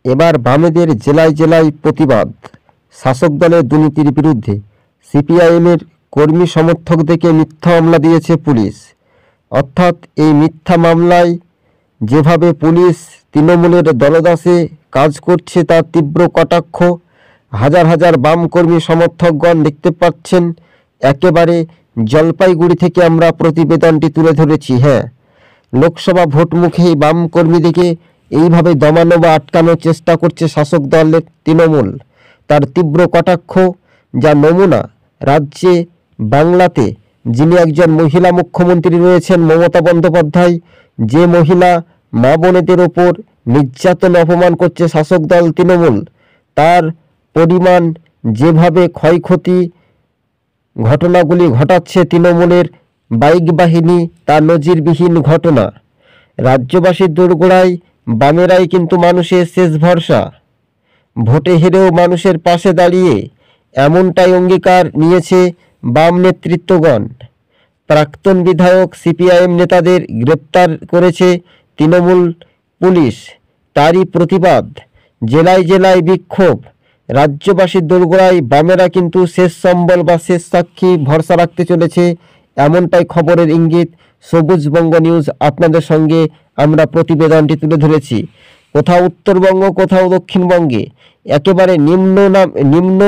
এবার বামেদের জেলায় জেলায় প্রতিবাদ। শাসক দলের দুর্নীতির বিরুদ্ধে সিপিআইএমের কর্মী সমর্থকদেরকে মিথ্যা মামলা দিয়েছে পুলিশ। অর্থাৎ এই মিথ্যা মামলায় যেভাবে পুলিশ তৃণমূলের দলদাসে কাজ করছে তার তীব্র কটাক্ষ। হাজার হাজার বাম কর্মী সমর্থকগণ দেখতে পাচ্ছেন, একেবারে জলপাইগুড়ি থেকে আমরা প্রতিবেদনটি তুলে ধরেছি। হ্যাঁ, লোকসভা ভোট মুখেই বাম কর্মীদেরকে এইভাবে দমানো বা আটকানোর চেষ্টা করছে শাসক দলের তৃণমূল। তার তীব্র কটাক্ষ যা নমুনা রাজ্যে বাংলাতে যিনি একজন মহিলা মুখ্যমন্ত্রী রয়েছেন মমতা বন্দ্যোপাধ্যায়, যে মহিলা মা বোনেদের ওপর নির্যাতন অপমান করছে শাসক দল তৃণমূল, তার পরিমাণ যেভাবে ক্ষয়ক্ষতি ঘটনাগুলি ঘটাচ্ছে তৃণমূলের বাইক বাহিনী, তা নজিরবিহীন ঘটনা। রাজ্যবাসীর দোরগোড়ায় বামেরাই কিন্তু মানুষের শেষ ভরসা। ভোটে হেরেও মানুষের পাশে দাঁড়িয়ে এমনটাই অঙ্গীকার নিয়েছে বাম নেতৃত্বগণ। প্রাক্তন বিধায়ক সিপিআইএম নেতাদের গ্রেপ্তার করেছে তৃণমূল পুলিশ, তারই প্রতিবাদ। জেলায় জেলায় বিক্ষোভ। রাজ্যবাসীর দোরগোড়ায় বামেরা কিন্তু শেষ সম্বল বা শেষ সাক্ষী ভরসা রাখতে চলেছে, এমনটাই খবরের ইঙ্গিত। সবুজবঙ্গ নিউজ আপনাদের সঙ্গে আমরা প্রতিবেদনটি তুলে ধরেছি। কোথাও উত্তরবঙ্গ, কোথাও দক্ষিণবঙ্গে একেবারে নিম্ন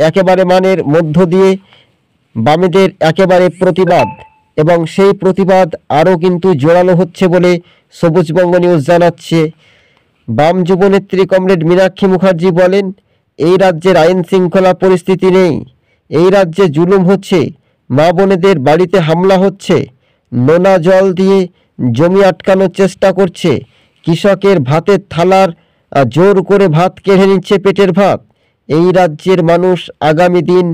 একেবারে মানের মধ্য দিয়ে বামেদের একেবারে প্রতিবাদ, এবং সেই প্রতিবাদ আরও কিন্তু জোরালো হচ্ছে বলে সবুজবঙ্গ নিউজ জানাচ্ছে। বাম যুবনেত্রী কমরেড মীনাক্ষী মুখার্জি বলেন, এই রাজ্যের আইন শৃঙ্খলা পরিস্থিতি নেই, এই রাজ্যে জুলুম হচ্ছে, মা বোনেদের বাড়িতে হামলা হচ্ছে, নোনা জল দিয়ে জমি আটকানোর চেষ্টা করছে, কৃষকের ভাতের থালার জোর করে ভাত কেড়ে নিচ্ছে, পেটের ভাত। এই রাজ্যের মানুষ আগামী দিন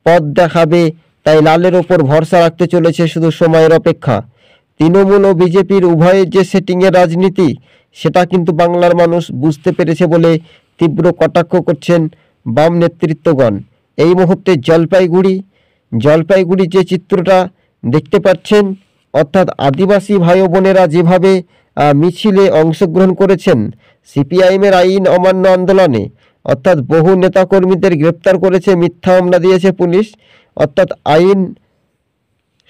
পথ দেখাবে, তাই লালের ওপর ভরসা রাখতে চলেছে, শুধু সময়ের অপেক্ষা। তৃণমূল ও বিজেপির উভয়ের যে সেটিংয়ের রাজনীতি, সেটা কিন্তু বাংলার মানুষ বুঝতে পেরেছে বলে তীব্র কটাক্ষ করছেন বাম নেতৃত্বগণ। এই মুহূর্তে জলপাইগুড়ি যে চিত্রটা দেখতে পাচ্ছেন, অর্থাৎ আদিবাসী ভাই বোনেরা যেভাবে মিছিলে অংশগ্রহণ করেছেন সিপিআইএমের আইন অমান্য আন্দোলনে, অর্থাৎ বহু নেতাকর্মীদের গ্রেপ্তার করেছে, মিথ্যা মামলা দিয়েছে পুলিশ, অর্থাৎ আইন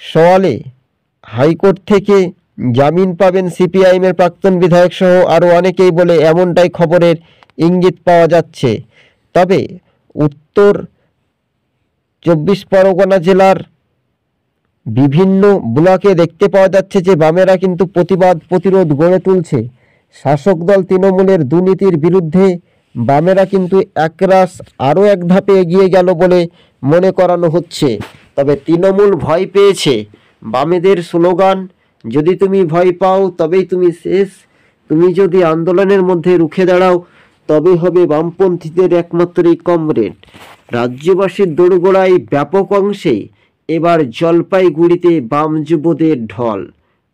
সওয়ালে হাইকোর্ট থেকে জামিন পাবেন সিপিআইএমের প্রাক্তন বিধায়ক সহ আরও অনেকেই বলে এমনটাই খবরের ইঙ্গিত পাওয়া যাচ্ছে। তবে উত্তর 24 পরগনা জেলার বিভিন্ন ব্লকে দেখতে পাওয়া যাচ্ছে যে বামেরা কিন্তু প্রতিরোধ গড়ে তুলছে। শাসক দল তৃণমূলের দুর্নীতির বিরুদ্ধে বামেরা কিন্তু একরাশ আরও এক ধাপে এগিয়ে গেল বলে মনে করানো হচ্ছে। তবে তৃণমূল ভয় পেয়েছে। বামেদের স্লোগান, যদি তুমি ভয় পাও তবেই তুমি শেষ, তুমি যদি আন্দোলনের মধ্যে রুখে দাঁড়াও তবে হবে বামপন্থীদের একমাত্রই কমরেড। রাজ্যবাসীর দোরগোড়ায় ব্যাপক অংশে এবার জলপাইগুড়িতে বাম যুবদের ঢল,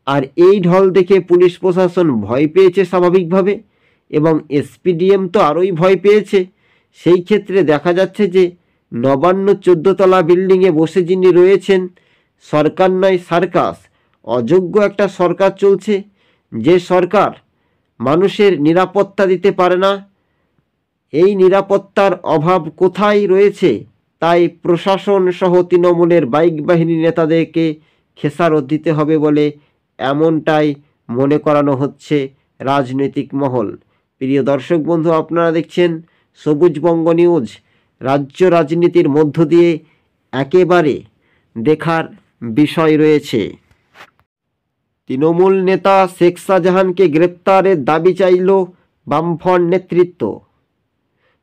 আর এই ঢল দেখে পুলিশ প্রশাসন ভয় পেয়েছে স্বাভাবিকভাবে, এবং এসপিডিএম তো আরোই ভয় পেয়েছে। সেই ক্ষেত্রে দেখা যাচ্ছে যে নবান্ন 14 তলা বিল্ডিংয়ে বসে যিনি রয়েছেন, সরকার নয় সার্কাস, অযোগ্য একটা সরকার চলছে, যে সরকার মানুষের নিরাপত্তা দিতে পারে না। এই নিরাপত্তার অভাব কোথায় রয়েছে, তাই প্রশাসন সহ তৃণমূলের বাইক বাহিনী নেতাদেরকে খেসারত দিতে হবে বলে এমনটাই মনে করানো হচ্ছে রাজনৈতিক মহল। প্রিয় দর্শক বন্ধু, আপনারা দেখছেন সবুজবঙ্গ নিউজ। রাজ্য রাজনীতির মধ্য দিয়ে একেবারে দেখার বিষয় রয়েছে। তৃণমূল নেতা শেখ শাহজাহানকে গ্রেপ্তারের দাবি চাইল বামফ্রন্ট নেতৃত্ব।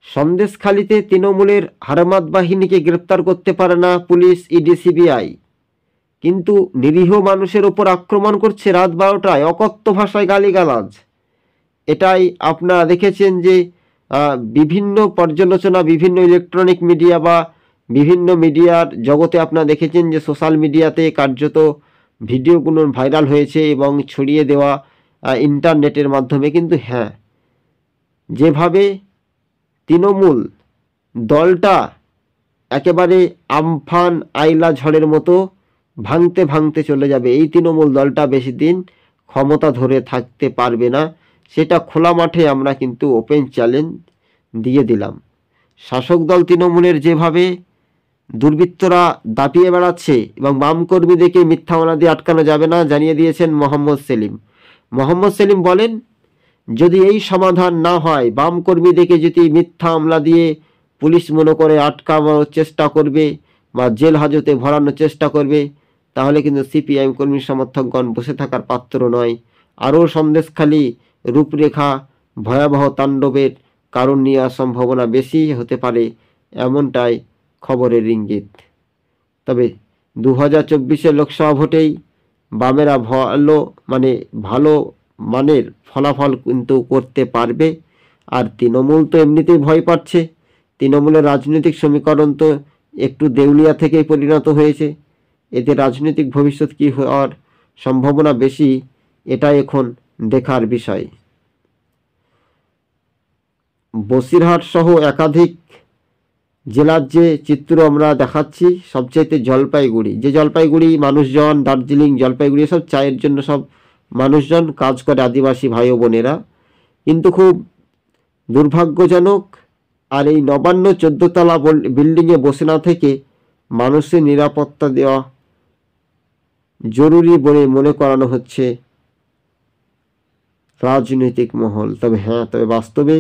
সন্দেশখালীতে তৃণমূলের হারমাত বাহিনীকে গ্রেপ্তার করতে পারে না পুলিশ, ইডি, সিবিআই, কিন্তু নিরীহ মানুষের ওপর আক্রমণ করছে রাত 12টায়, অকথ্য ভাষায় গালিগালাজ। এটাই আপনারা দেখেছেন যে বিভিন্ন পর্যালোচনা, বিভিন্ন ইলেকট্রনিক মিডিয়া বা বিভিন্ন মিডিয়ার জগতে আপনারা দেখেছেন যে সোশ্যাল মিডিয়াতে কার্যত ভিডিওগুলো ভাইরাল হয়েছে এবং ছড়িয়ে দেওয়া ইন্টারনেটের মাধ্যমে। কিন্তু হ্যাঁ, যেভাবে তৃণমূল দলটা একেবারে আমফান আইলা ঝড়ের মতো ভাঙতে ভাঙতে চলে যাবে, এই তৃণমূল দলটা বেশি দিন ক্ষমতা ধরে থাকতে পারবে না, সেটা খোলা মাঠে আমরা কিন্তু ওপেন চ্যালেঞ্জ দিয়ে দিলাম। শাসক দল তৃণমূলের যেভাবে দুর্বৃত্তরা দাপিয়ে বেড়াচ্ছে এবং বাম কর্মীদেরকে মিথ্যা মামলা দিয়ে আটকানো যাবে না জানিয়ে দিয়েছেন মোহাম্মদ সেলিম। মোহাম্মদ সেলিম বলেন, যদি এই সমাধান না হয়, বাম কর্মীদেরকে যদি মিথ্যা মামলা দিয়ে পুলিশ মনে করে আটকানোর চেষ্টা করবে বা জেল হাজতে ভরানোর চেষ্টা করবে, তাহলে কিন্তু সিপিআইএম কর্মী সমর্থকগণ বসে থাকার পাত্র নয়। আরও সন্দেশখালী রূপরেখা ভয়াবহ তাণ্ডবের কারণ নেওয়ার সম্ভাবনা বেশি হতে পারে, এমনটাই খবরের ইঙ্গিত। তবে 2024 লোকসভা ভোটেই বামেরা ভালো মানের ফলাফল কিন্তু করতে পারবে। আর তৃণমূল তো এমনিতেই ভয় পাচ্ছে। তৃণমূলের রাজনৈতিক সমীকরণ তো একটু দেউলিয়া থেকেই পরিণত হয়েছে। এতে রাজনৈতিক ভবিষ্যৎ কী হওয়ার সম্ভাবনা বেশি, এটা এখন দেখার বিষয়। বসিরহাট সহ একাধিক জেলার যে চিত্র আমরা দেখাচ্ছি, সবচাইতে জলপাইগুড়ি, যে জলপাইগুড়ি মানুষজন, দার্জিলিং, জলপাইগুড়ি সব চায়ের জন্য সব মানুষজন কাজ করে, আদিবাসী ভাই ও বোনেরা। কিন্তু খুব দুর্ভাগ্যজনক, আর এই নবান্ন 14 তলা বিল্ডিংয়ে বসে না থেকে মানুষের নিরাপত্তা দেওয়া জরুরি বলে মনে করানো হচ্ছে রাজনৈতিক মহল। তবে বাস্তবে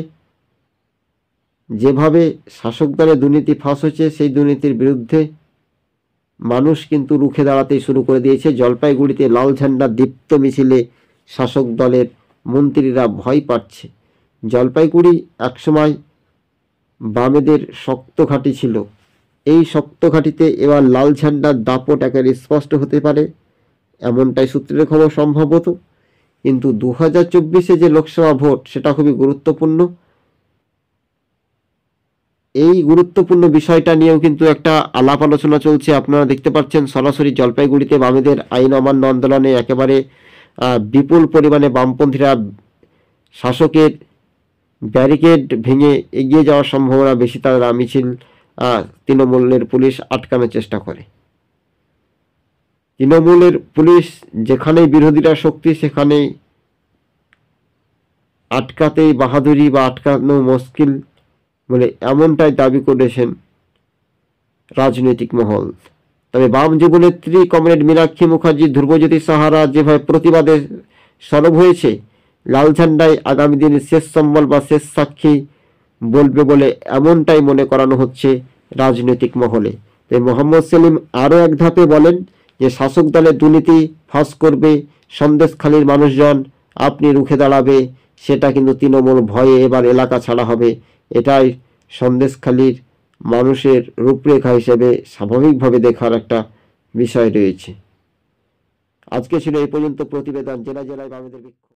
যেভাবে শাসক দলের দুর্নীতি ফাঁস হচ্ছে, সেই দুর্নীতির বিরুদ্ধে মানুষ কিন্তু রুখে দাঁড়াতেই শুরু করে দিয়েছে। জলপাইগুড়িতে লাল ঝান্ডা দীপ্ত মিছিলে শাসক দলের মন্ত্রীরা ভয় পাচ্ছে। জলপাইগুড়ি একসময় বামেদের শক্ত ঘাঁটি ছিল। এই শক্ত ঘাঁটিতে এবার লাল ঝান্ডার দাপট একেবারে স্পষ্ট হতে পারে, এমনটাই সূত্রের খবর সম্ভবত। কিন্তু 2024 যে লোকসভা ভোট, সেটা খুবই গুরুত্বপূর্ণ। এই গুরুত্বপূর্ণ বিষয়টা নিয়েও কিন্তু একটা আলাপ আলোচনা চলছে। আপনারা দেখতে পাচ্ছেন সরাসরি জলপাইগুড়িতে বামেদের আইন অমান্য আন্দোলনে একেবারে বিপুল পরিমাণে বামপন্থীরা শাসকের ব্যারিকেড ভেঙে এগিয়ে যাওয়ার সম্ভাবনা বেশি। তারা মিছিল তৃণমূলের পুলিশ আটকানোর চেষ্টা করে। তৃণমূলের পুলিশ যেখানেই বিরোধীরা শক্তি, সেখানেই আটকাতেই বাহাদুরি বা আটকানো মুশকিল বলে এমনটাই দাবি করেছেন রাজনৈতিক মহল। তবে বাম যুবনেত্রী কমরেড মীনাক্ষী মুখার্জি, ধ্রুবজ্যোতি সাহারা যেভাবে প্রতিবাদে সরব হয়েছে, লাল ঝান্ডায় আগামী দিনে শেষ সম্বল বা শেষ সাক্ষী বলবে বলে এমনটাই মনে করানো হচ্ছে রাজনৈতিক মহলে। তাই মোহাম্মদ সেলিম আরও এক ধাপে বলেন যে শাসক দলের দুর্নীতি ফাঁস করবে সন্দেশখালীর মানুষজন, আপনি রুখে দাঁড়াবে, সেটা কিন্তু তৃণমূল ভয়ে এবার এলাকা ছাড়া হবে। এটাই সন্দেশখালীর মানুষের রূপরেখা হিসেবে স্বাভাবিকভাবে দেখার একটা বিষয় রয়েছে। আজকে ছিল এই পর্যন্ত প্রতিবেদন। জেলায় জেলায় বামেদের বিক্ষোভ।